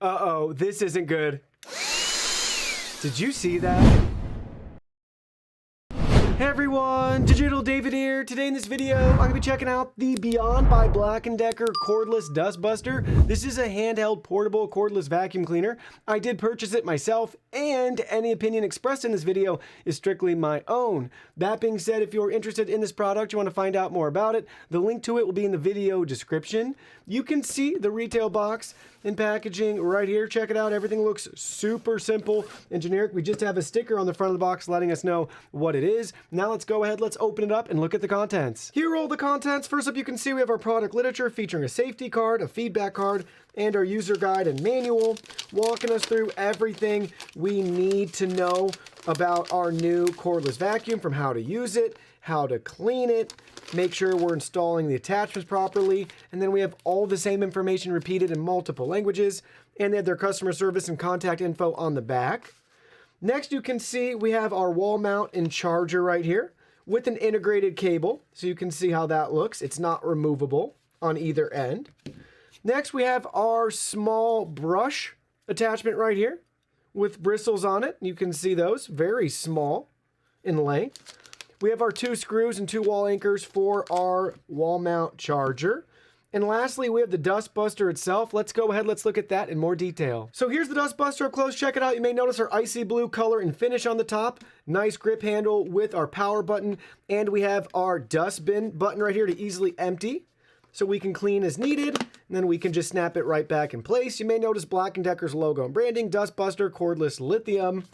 Uh-oh, this isn't good. Did you see that? Hey everyone, Digital David here. Today in this video, I'm going to be checking out the Beyond by BLACK+DECKER Cordless Dustbuster. This is a handheld portable cordless vacuum cleaner. I did purchase it myself, and any opinion expressed in this video is strictly my own. That being said, if you're interested in this product, you want to find out more about it, the link to it will be in the video description. You can see the retail box and packaging right here. Check it out. Everything looks super simple and generic. We just have a sticker on the front of the box letting us know what it is. Now let's go ahead, let's open it up and look at the contents. Here are all the contents. First up, you can see we have our product literature featuring a safety card, a feedback card, and our user guide and manual, walking us through everything we need to know about our new cordless vacuum, from how to use it, how to clean it, make sure we're installing the attachments properly, and then we have all the same information repeated in multiple languages, and they have their customer service and contact info on the back. Next, you can see we have our wall mount and charger right here with an integrated cable, so you can see how that looks. It's not removable on either end. Next, we have our small brush attachment right here with bristles on it. You can see those, very small in length. We have our 2 screws and 2 wall anchors for our wall mount charger. And lastly, we have the dustbuster itself. Let's go ahead, let's look at that in more detail. So here's the dustbuster up close. Check it out. You may notice our icy blue color and finish on the top. Nice grip handle with our power button. And we have our dustbin button right here to easily empty, so we can clean as needed, and then we can just snap it right back in place. You may notice BLACK+DECKER's logo and branding, dustbuster, cordless, lithium.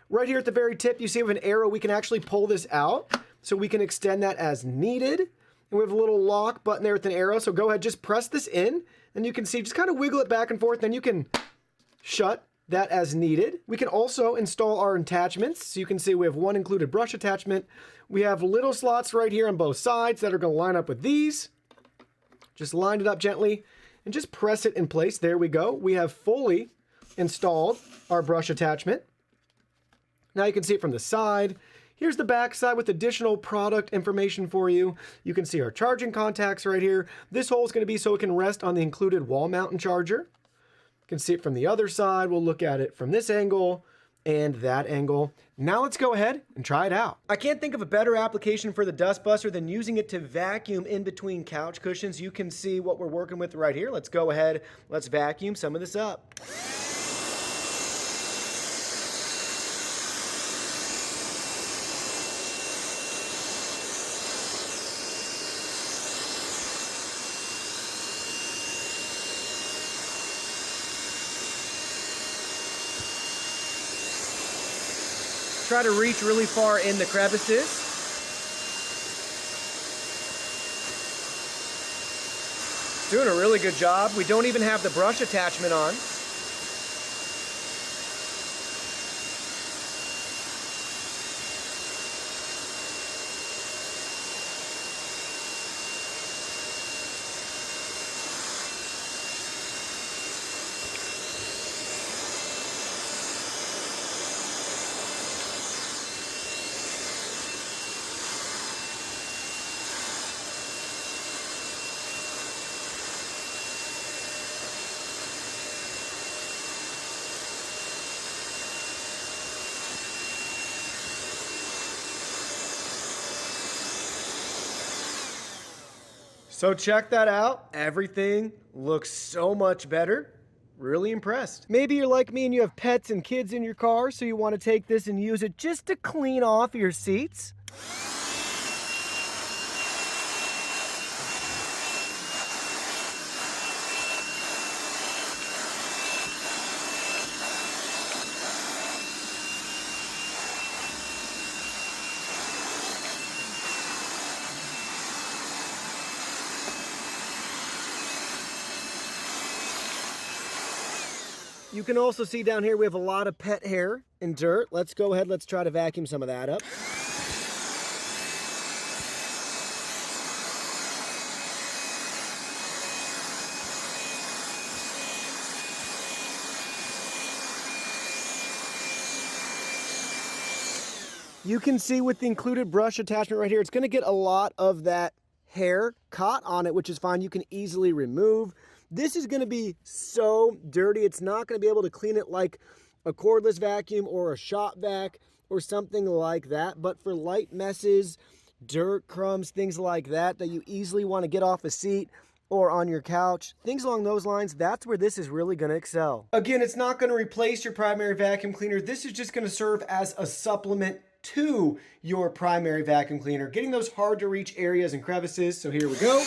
Right here at the very tip, you see we have an arrow. We can actually pull this out, so we can extend that as needed. And we have a little lock button there with an arrow, so go ahead, just press this in, and you can see, just kind of wiggle it back and forth, then you can shut that as needed. We can also install our attachments, so you can see we have 1 included brush attachment. We have little slots right here on both sides that are going to line up with these. Just line it up gently and just press it in place. There we go. We have fully installed our brush attachment. Now you can see it from the side. Here's the back side with additional product information for you. You can see our charging contacts right here. This hole is going to be so it can rest on the included wall mount and charger. You can see it from the other side. We'll look at it from this angle and that angle. Now let's go ahead and try it out. I can't think of a better application for the dustbuster than using it to vacuum in between couch cushions. You can see what we're working with right here. Let's go ahead, let's vacuum some of this up. Try to reach really far in the crevices. Doing a really good job. We don't even have the brush attachment on. So check that out. Everything looks so much better. Really impressed. Maybe you're like me and you have pets and kids in your car, so you want to take this and use it just to clean off your seats. You can also see down here we have a lot of pet hair and dirt. Let's go ahead, let's try to vacuum some of that up. You can see with the included brush attachment right here, it's going to get a lot of that hair caught on it, which is fine. You can easily remove. This is going to be so dirty. It's not going to be able to clean it like a cordless vacuum or a shop vac or something like that. But for light messes, dirt, crumbs, things like that you easily want to get off a seat or on your couch, things along those lines, that's where this is really going to excel. Again, it's not going to replace your primary vacuum cleaner. This is just going to serve as a supplement to your primary vacuum cleaner, getting those hard to reach areas and crevices. So here we go.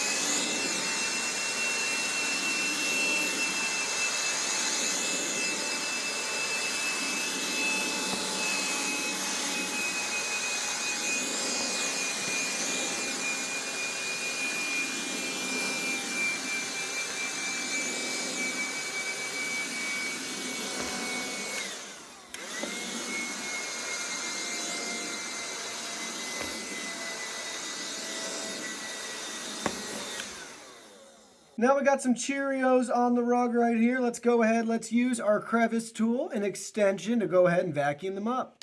Now we got some Cheerios on the rug right here. Let's go ahead, let's use our crevice tool and extension to go ahead and vacuum them up.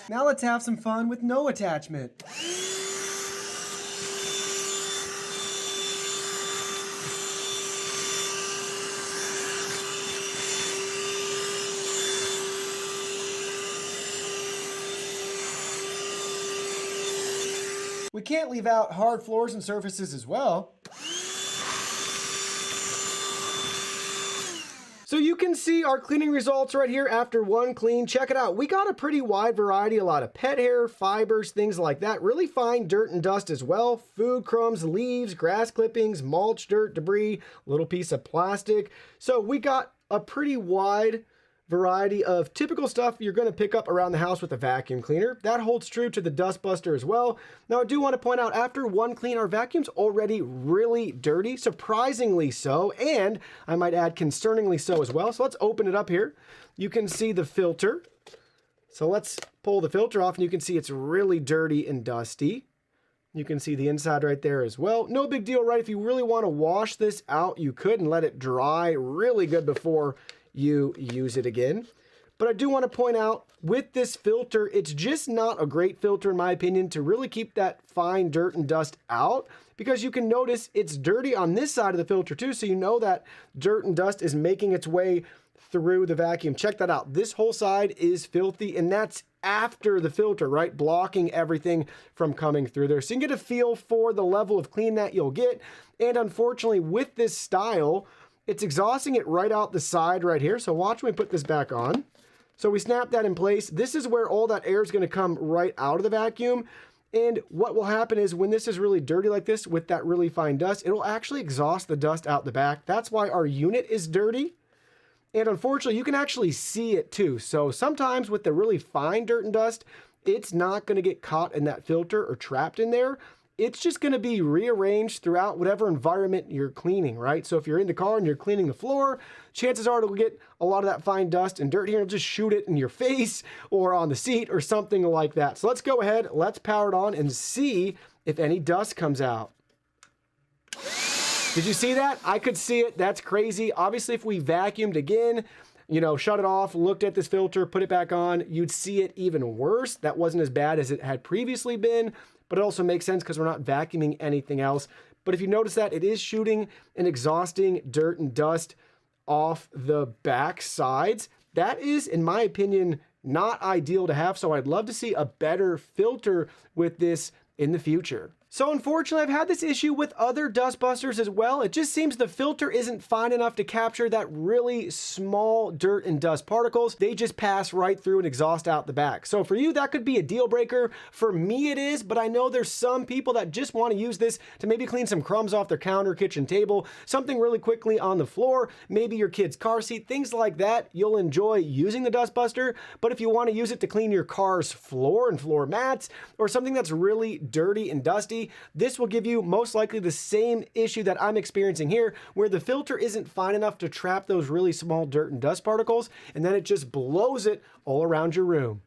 Now let's have some fun with no attachment. We can't leave out hard floors and surfaces as well. So you can see our cleaning results right here after one clean. Check it out. We got a pretty wide variety, a lot of pet hair, fibers, things like that. Really fine dirt and dust as well. Food crumbs, leaves, grass clippings, mulch, dirt, debris, little piece of plastic. So we got a pretty wide variety of typical stuff you're going to pick up around the house with a vacuum cleaner. That holds true to the dustbuster as well. Now I do want to point out, after one clean, our vacuum's already really dirty, surprisingly so, and I might add concerningly so as well. So let's open it up here. You can see the filter. So let's pull the filter off and you can see it's really dirty and dusty. You can see the inside right there as well. No big deal, right? If you really want to wash this out, you could and let it dry really good before you use it again. But I do want to point out, with this filter, it's just not a great filter in my opinion to really keep that fine dirt and dust out, because you can notice it's dirty on this side of the filter too, so you know that dirt and dust is making its way through the vacuum. Check that out. This whole side is filthy, and that's after the filter, right? Blocking everything from coming through there. So you can get a feel for the level of clean that you'll get. And unfortunately, with this style, it's exhausting it right out the side right here. So watch when we put this back on. So we snap that in place. This is where all that air is going to come right out of the vacuum. And what will happen is, when this is really dirty like this with that really fine dust, it'll actually exhaust the dust out the back. That's why our unit is dirty. And unfortunately, you can actually see it too. So sometimes with the really fine dirt and dust, it's not going to get caught in that filter or trapped in there. It's just going to be rearranged throughout whatever environment you're cleaning, right? So if you're in the car and you're cleaning the floor, chances are it'll get a lot of that fine dust and dirt here and just shoot it in your face or on the seat or something like that. So let's go ahead, let's power it on and see if any dust comes out. Did you see that? I could see it. That's crazy. Obviously, if we vacuumed again, you know, shut it off, looked at this filter, put it back on, you'd see it even worse. That wasn't as bad as it had previously been. But it also makes sense because we're not vacuuming anything else. But if you notice that, it is shooting and exhausting dirt and dust off the back sides. That is, in my opinion, not ideal to have. So I'd love to see a better filter with this in the future. So unfortunately, I've had this issue with other dustbusters as well. It just seems the filter isn't fine enough to capture that really small dirt and dust particles. They just pass right through and exhaust out the back. So for you, that could be a deal breaker. For me, it is, but I know there's some people that just want to use this to maybe clean some crumbs off their counter, kitchen table, something really quickly on the floor, maybe your kid's car seat, things like that. You'll enjoy using the dustbuster. But if you want to use it to clean your car's floor and floor mats, or something that's really dirty and dusty, see, this will give you most likely the same issue that I'm experiencing here, where the filter isn't fine enough to trap those really small dirt and dust particles, and then it just blows it all around your room.